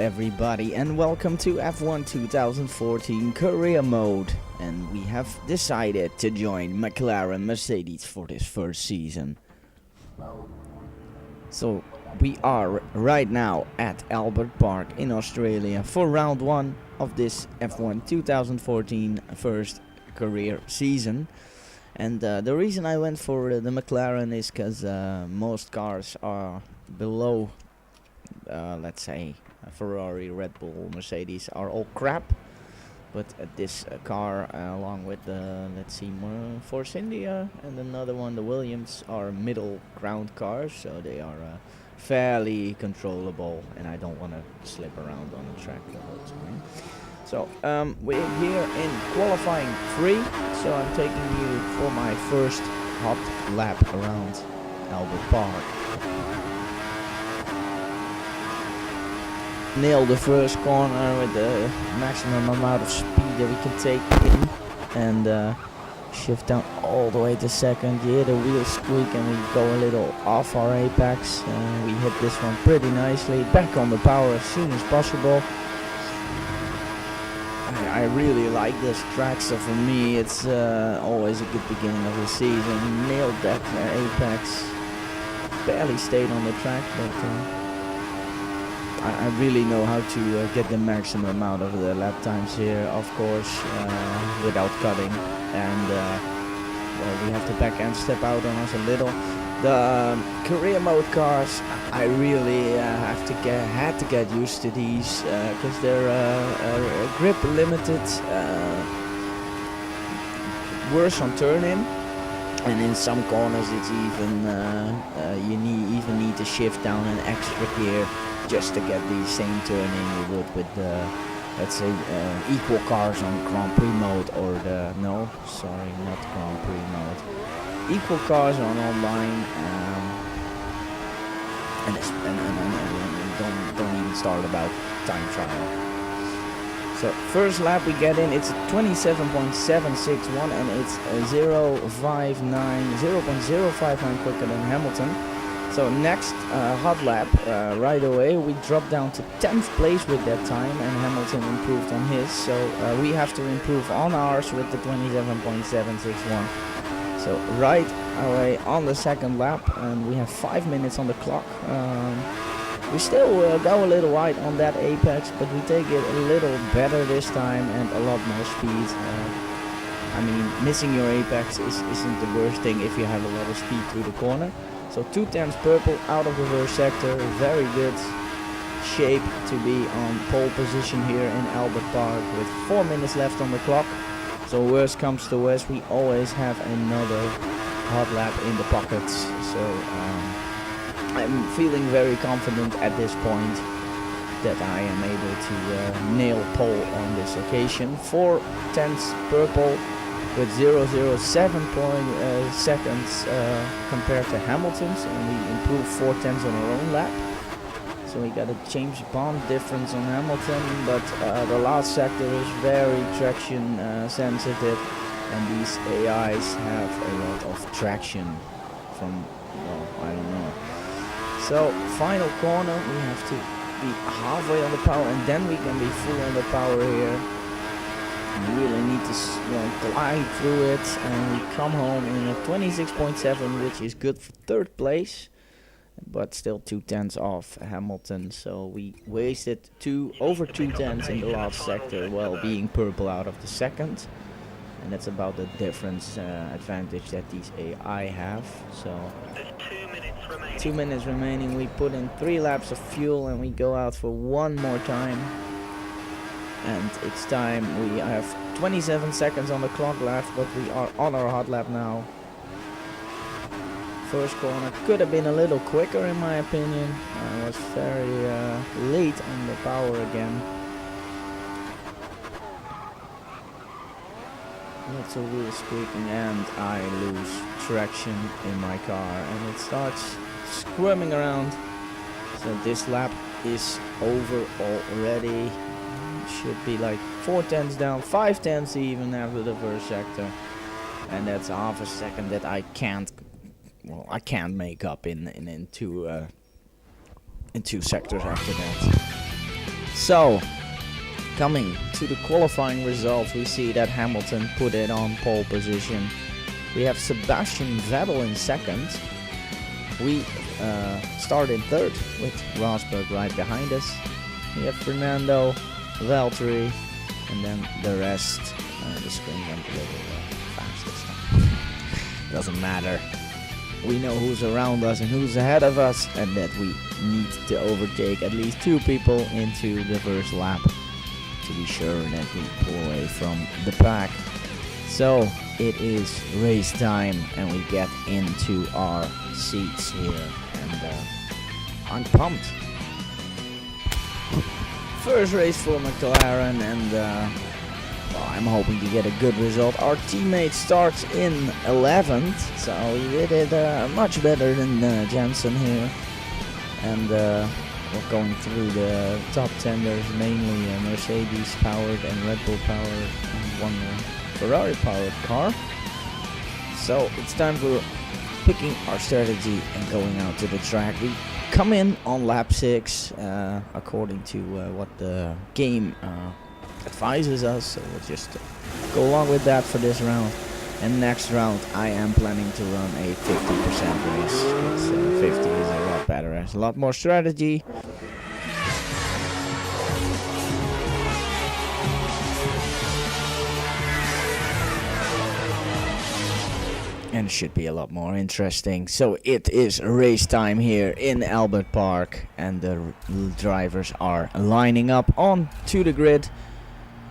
everybody, and welcome to F1 2014 Career Mode. And we have decided to join McLaren Mercedes for this first season. So we are right now at Albert Park in Australia for round 1 of this F1 2014 first career season. And the reason I went for the McLaren is because most cars are below, let's say, Ferrari, Red Bull, Mercedes are all crap. But this car, along with the, let's see, Force India and another one, the Williams, are middle ground cars, so they are fairly controllable, and I don't want to slip around on the track the whole time. So we're here in qualifying 3, so I'm taking you for my first hot lap around Albert Park. Nail the first corner with the maximum amount of speed that we can take in, and shift down all the way to second. You hear the wheels squeak and we go a little off our apex. We hit this one pretty nicely, back on the power as soon as possible. I really like this track, so for me it's always a good beginning of the season. Nailed that apex, barely stayed on the track, but I really know how to get the maximum amount of the lap times here, of course, without cutting. And well, we have the back end step out on us a little. The career mode cars, I really had to get used to these because they're grip limited, worse on turn-in, and in some corners it's even you need to shift down an extra gear just to get the same turning you would with the, let's say, equal cars on Grand Prix mode, or the, no, sorry, not Grand Prix mode. Equal cars on online, and don't even start about time trial. So first lap we get in, it's 27.761, and it's 0.059 quicker than Hamilton. So next hot lap, right away we drop down to 10th place with that time, and Hamilton improved on his, so we have to improve on ours with the 27.761. So right away on the second lap, and we have 5 minutes on the clock. We still go a little wide on that apex, but we take it a little better this time and a lot more speed. I mean, missing your apex isn't the worst thing if you have a lot of speed through the corner. So 2/10 purple out of the reverse sector, very good shape to be on pole position here in Albert Park with 4 minutes left on the clock. So worst comes to worst, we always have another hot lap in the pockets. So I'm feeling very confident at this point that I am able to nail pole on this occasion. 4/10 purple with 0.007 seconds compared to Hamilton's, and we improved 4/10 on our own lap. So we got a James Bond difference on Hamilton, but the last sector is very traction sensitive, and these AIs have a lot of traction from, well, I don't know. So final corner, we have to be halfway on the power, and then we can be full on the power here. We really need to glide through it, and we come home in a 26.7, which is good for 3rd place. But still 2/10 off Hamilton, so we wasted over 2/10 in the last sector while being purple out of the second, and that's about the difference advantage that these AI have. So 2 minutes remaining, we put in 3 laps of fuel and we go out for one more time, and it's time. We have 27 seconds on the clock left, but we are on our hot lap now. First corner could have been a little quicker in my opinion. I was very late on the power again. Lots of wheel squeaking, and I lose traction in my car, and it starts squirming around. So this lap is over already. Should be like 4/10 down, 5/10 even after the first sector, and that's half a second that I can't make up in two sectors after that. So, coming to the qualifying results, we see that Hamilton put it on pole position. We have Sebastian Vettel in second. We start in third with Rosberg right behind us. We have Fernando, Valtteri, and then the rest. The screen went a little fast this time. Doesn't matter. We know who's around us and who's ahead of us, and that we need to overtake at least 2 people into the first lap to be sure that we pull away from the pack. So it is race time, and we get into our seats here, and I'm pumped. First race for McLaren, and well, I'm hoping to get a good result. Our teammate starts in 11th, so he did it much better than Jensen here. And we're going through the top 10. There's mainly a Mercedes powered and Red Bull powered and one Ferrari powered car. So it's time for picking our strategy and going out to the track. We come in on lap 6 according to what the game advises us, so we'll just go along with that for this round. And next round I am planning to run a 50% race. It's, 50 is a lot better, has a lot more strategy. And it should be a lot more interesting. So it is race time here in Albert Park, and the drivers are lining up on to the grid.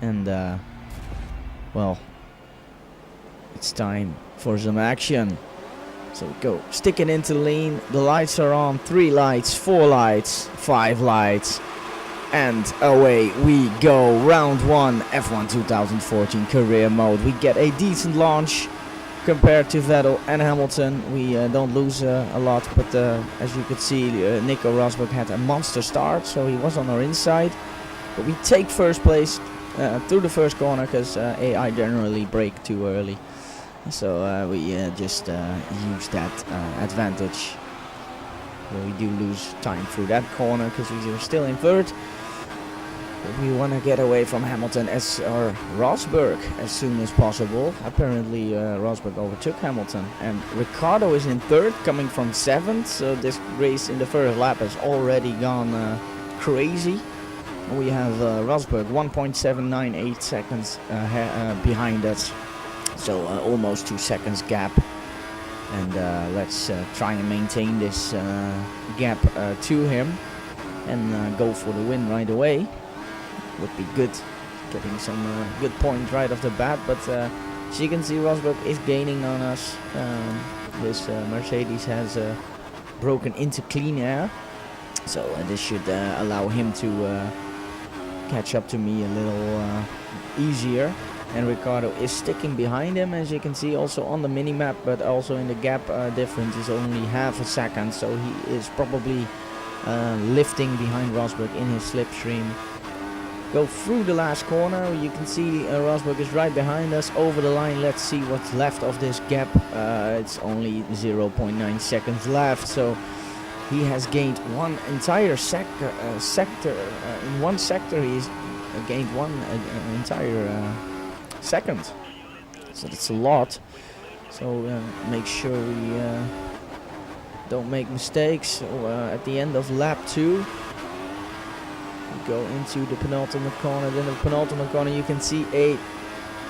And well, it's time for some action. So we go, stick it into lean. The lights are on. 3 lights, 4 lights, 5 lights, and away we go. Round 1, F1 2014 career mode. We get a decent launch compared to Vettel and Hamilton. We don't lose a lot, but as you could see, Nico Rosberg had a monster start, so he was on our inside. But we take first place through the first corner, because AI generally brake too early. So we just use that advantage. Well, we do lose time through that corner because we are still in third. But we want to get away from Hamilton or Rosberg as soon as possible. Apparently Rosberg overtook Hamilton, and Ricciardo is in third, coming from 7th. So this race in the first lap has already gone crazy. We have Rosberg 1.798 seconds behind us, so almost 2 seconds gap. And let's try and maintain this gap to him and go for the win right away. Would be good, getting some good points right off the bat. But as you can see, Rosberg is gaining on us. This Mercedes has broken into clean air, so this should allow him to catch up to me a little easier. And Ricciardo is sticking behind him, as you can see also on the mini-map, but also in the gap difference is only half a second, so he is probably lifting behind Rosberg in his slipstream. Go through the last corner, you can see Rosberg is right behind us over the line. Let's see what's left of this gap. It's only 0.9 seconds left, so he has gained one entire sector. In one sector he's gained one entire second, so that's a lot. So make sure we don't make mistakes. So, at the end of lap 2 we go into the penultimate corner. Then the penultimate corner, you can see a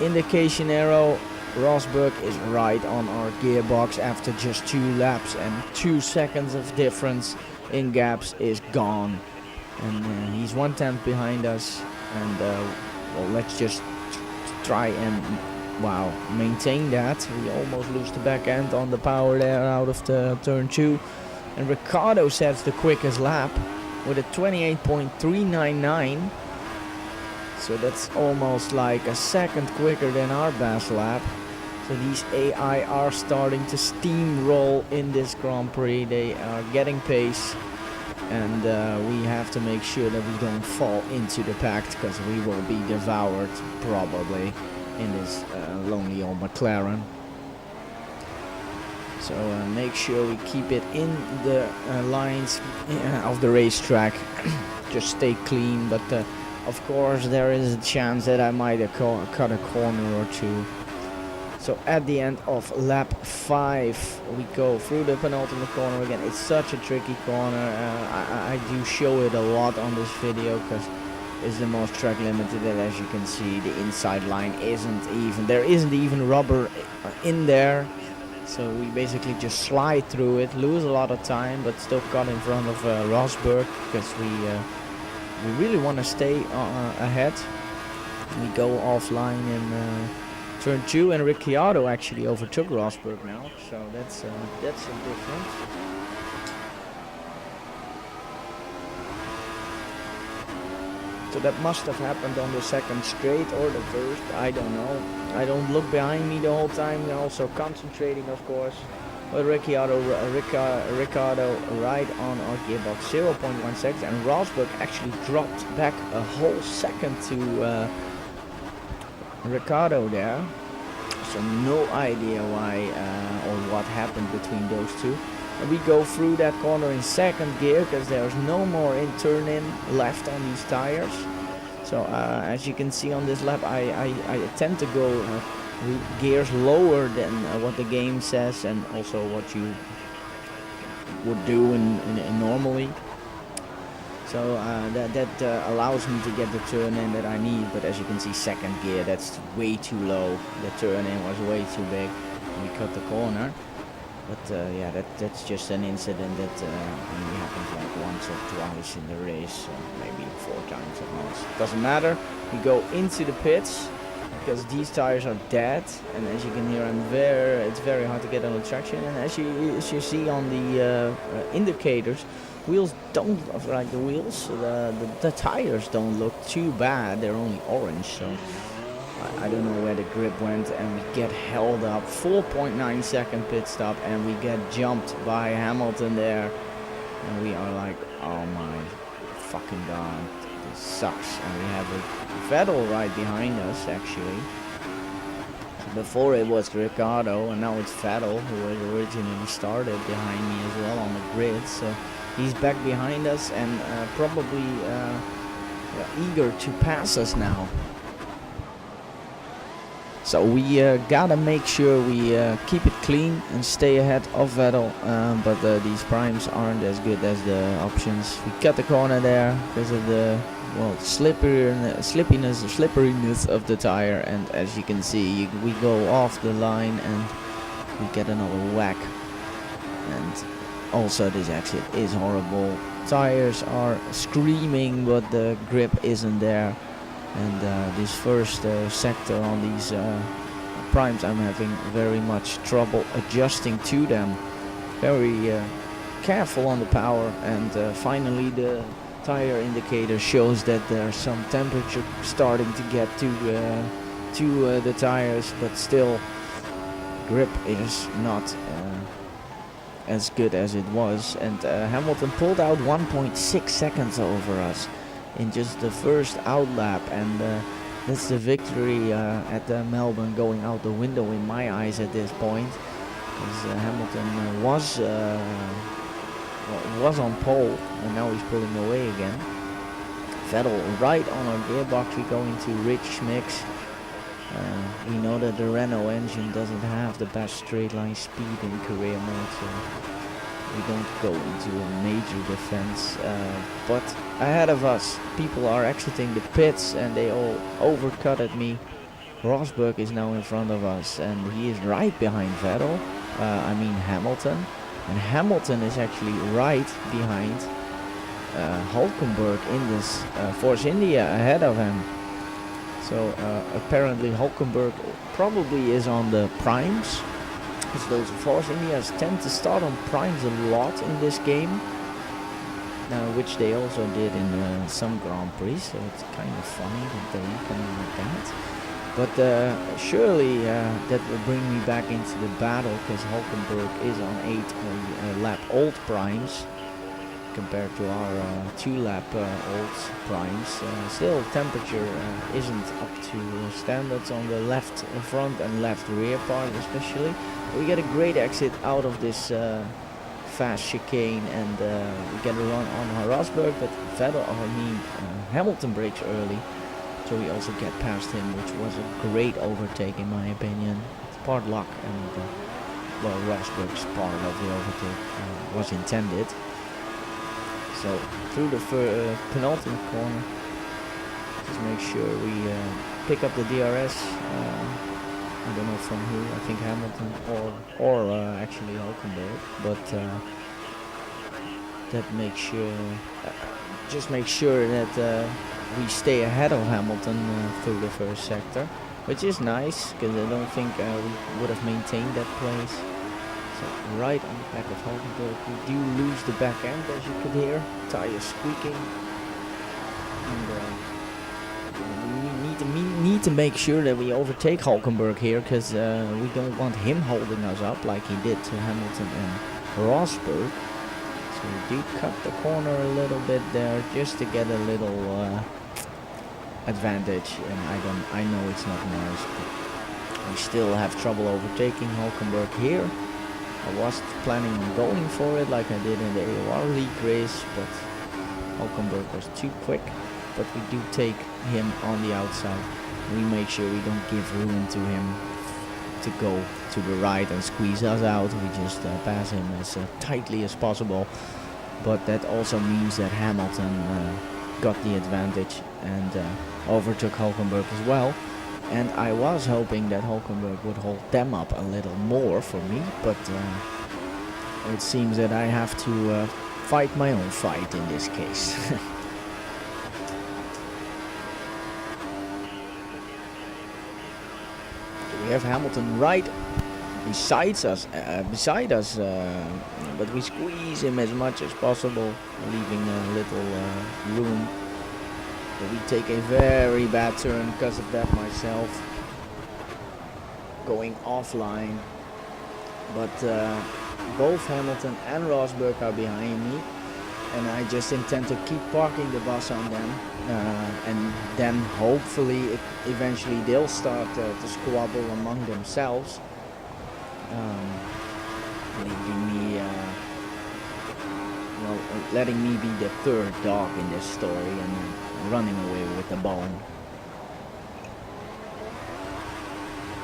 indication arrow. Rosberg is right on our gearbox after just 2 laps, and 2 seconds of difference in gaps is gone, and he's 1/10 behind us. And well, let's just try and maintain that. We almost lose the back end on the power there out of the turn 2, and Ricciardo sets the quickest lap with a 28.399, so that's almost like a second quicker than our best lap. So these AI are starting to steamroll in this Grand Prix. They are getting pace, and we have to make sure that we don't fall into the pack, because we will be devoured probably in this lonely old McLaren. So make sure we keep it in the lines of the racetrack. just stay clean, but of course there is a chance that I might cut a corner or two. So at the end of lap 5, we go through the penultimate corner again. It's such a tricky corner. I do show it a lot on this video because it's the most track limited, and as you can see, the inside line there isn't even rubber in there. So we basically just slide through it, lose a lot of time, but still cut in front of Rosberg because we really want to stay ahead. We go offline in turn 2, and Ricciardo actually overtook Rosberg now, so that's a difference. So that must have happened on the second straight or the first, I don't know. I don't look behind me the whole time, I'm also concentrating, of course. But Ricciardo right on our gearbox, 0.1 seconds, and Rosberg actually dropped back a whole second to Ricciardo there. So no idea why or what happened between those two. And we go through that corner in second gear because there's no more turn-in left on these tires. So as you can see on this lap, I tend to go gears lower than what the game says, and also what you would do in normally. So that allows me to get the turn-in that I need, but as you can see, second gear, that's way too low. The turn-in was way too big. We cut the corner. But yeah, that's just an incident that only happens like once or twice in the race, maybe 4 times at most. Doesn't matter. We go into the pits because these tires are dead, and as you can hear, it's very hard to get on the traction. And as you see on the indicators, wheels don't like the wheels. The tires don't look too bad. They're only orange, so. I don't know where the grip went, and we get held up. 4.9 second pit stop, and we get jumped by Hamilton there. And we are like, oh my fucking god, this sucks. And we have a Vettel right behind us, actually. Before it was Ricciardo, and now it's Vettel, who had originally started behind me as well on the grid. So he's back behind us and probably eager to pass us now. So we gotta make sure we keep it clean and stay ahead of Vettel, but these primes aren't as good as the options. We cut the corner there because of the slipperiness of the tire, and as you can see, we go off the line and we get another whack. And also this exit is horrible. Tires are screaming, but the grip isn't there. And this first sector on these primes, I'm having very much trouble adjusting to them. Very careful on the power, and finally the tire indicator shows that there's some temperature starting to get to the tires, but still grip is not as good as it was. And Hamilton pulled out 1.6 seconds over us in just the first out lap, and that's the victory at Melbourne going out the window in my eyes at this point, because Hamilton was on pole, and now he's pulling away again. Vettel right on our gearbox. We go into rich mix. We know that the Renault engine doesn't have the best straight line speed in career mode, so we don't go into a major defense, but ahead of us, people are exiting the pits and they all overcut at me. Rosberg is now in front of us, and he is right behind Vettel, Hamilton, and Hamilton is actually right behind Hulkenberg in this Force India ahead of him. So apparently Hulkenberg probably is on the primes, because those Force Indias tend to start on primes a lot in this game, which they also did in some Grand Prix, so it's kind of funny that they come in like that. But surely that will bring me back into the battle, because Hulkenberg is on 8 lap old primes compared to our 2 lap old primes. Still temperature isn't up to standards on the left front and left rear part especially. We get a great exit out of this fast chicane, and we get a run on Rosberg, but Hamilton brakes early, so we also get past him, which was a great overtake in my opinion. It's part luck, and well, Rosberg's part of the overtake was intended. So through the penultimate corner, just make sure we pick up the DRS. I don't know from who. I think Hamilton or actually Hulkenberg. But that makes sure, just make sure that we stay ahead of Hamilton through the first sector, which is nice because I don't think we would have maintained that place. So right on the back of Hulkenberg, we do lose the back end, as you could hear. Tires squeaking. And we need to make sure that we overtake Hulkenberg here, because we don't want him holding us up like he did to Hamilton and Rosberg. So we do cut the corner a little bit there just to get a little advantage, and I know it's not nice, but we still have trouble overtaking Hulkenberg here. I was planning on going for it like I did in the AOR League race, but Hulkenberg was too quick. But we do take him on the outside. We make sure we don't give room to him to go to the right and squeeze us out. We just pass him as tightly as possible. But that also means that Hamilton got the advantage and overtook Hulkenberg as well. And I was hoping that Hulkenberg would hold them up a little more for me, but it seems that I have to fight my own fight in this case. We have Hamilton right beside us, but we squeeze him as much as possible, leaving a little room. But we take a very bad turn because of that myself, going offline. But both Hamilton and Rosberg are behind me, and I just intend to keep parking the bus on them, and then hopefully eventually they'll start to squabble among themselves, leaving me, letting me be the third dog in this story and running away with the bone.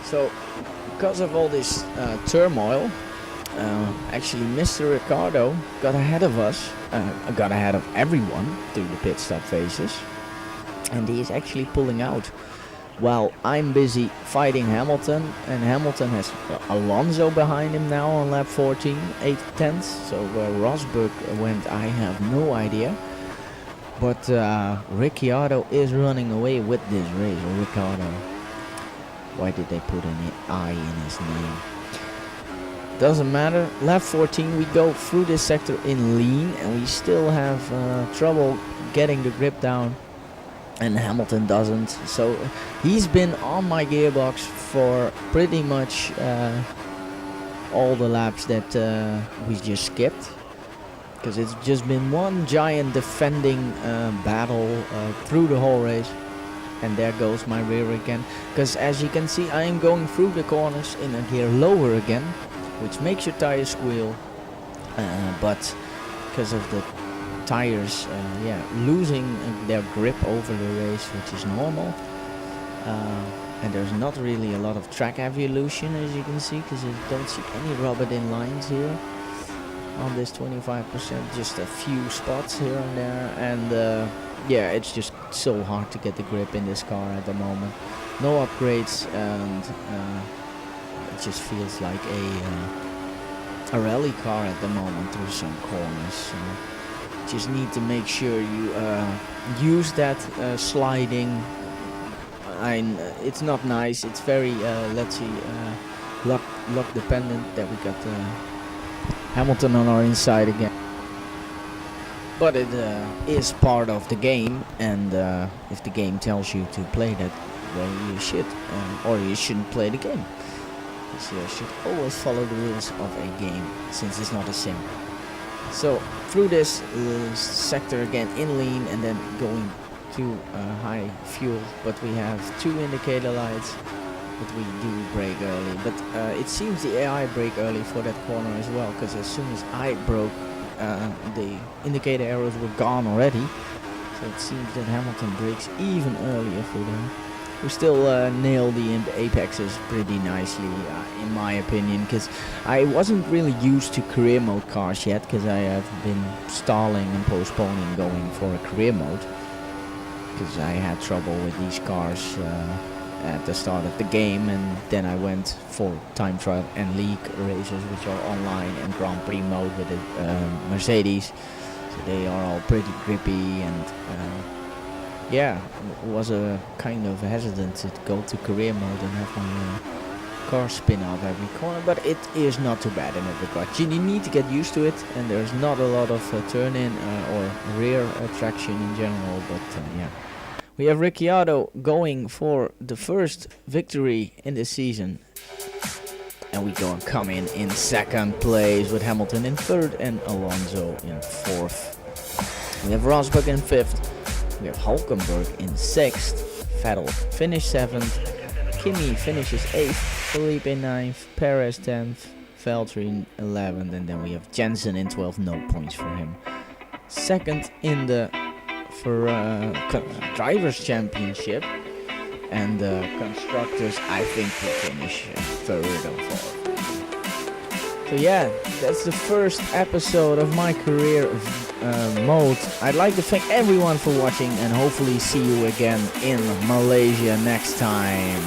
So because of all this turmoil, actually Mr. Ricciardo got ahead of us, got ahead of everyone through the pit stop phases, and he is actually pulling out while I'm busy fighting Hamilton, and Hamilton has Alonso behind him now on lap 14, 8 tenths. So where Rosberg went, I have no idea. But Ricciardo is running away with this race. Ricciardo. Why did they put an I in his name? Doesn't matter. Lap 14, we go through this sector in lean, and we still have trouble getting the grip down, and Hamilton doesn't. So he's been on my gearbox for pretty much all the laps that we just skipped, because it's just been one giant defending battle through the whole race. And there goes my rear again, because as you can see, I am going through the corners in a gear lower again, which makes your tires squeal, but because of the tires losing their grip over the race, which is normal, and there's not really a lot of track evolution, as you can see, because you don't see any rubbed in lines here on this 25%, just a few spots here and there, and yeah, it's just so hard to get the grip in this car at the moment. No upgrades, and it just feels like a rally car at the moment through some corners. So just need to make sure you use that sliding. It's not nice. It's very let's see, luck dependent that we got Hamilton on our inside again. But it is part of the game, and if the game tells you to play that way, you should, or you shouldn't play the game. So you should always follow the rules of a game, since it's not a sim. So through this sector again in lean, and then going to high fuel, but we have two indicator lights, but we do brake early. But it seems the AI brake early for that corner as well, because as soon as I broke, the indicator arrows were gone already. So it seems that Hamilton brakes even earlier for them. We still nail the apexes pretty nicely, in my opinion, because I wasn't really used to career mode cars yet, because I have been stalling and postponing going for a career mode, because I had trouble with these cars at the start of the game, and then I went for time trial and league races, which are online, and Grand Prix mode with the Mercedes. So they are all pretty grippy, and yeah, was a kind of hesitant to go to career mode and have my car spin off every corner, but it is not too bad in that regard. You need to get used to it, and there's not a lot of turn in or rear traction in general, but yeah. We have Ricciardo going for the first victory in this season, and we come in second place with Hamilton in third and Alonso in fourth. We have Rosberg in fifth. We have Hulkenberg in 6th, Vettel finished 7th, Kimi finishes 8th, Felipe in 9th, Perez 10th, Valtteri in 11th, and then we have Jensen in 12th, no points for him. Second in the Drivers' Championship, and the Constructors, I think, will finish 3rd or 4th. So yeah, that's the first episode of my career mode. I'd like to thank everyone for watching, and hopefully see you again in Malaysia next time.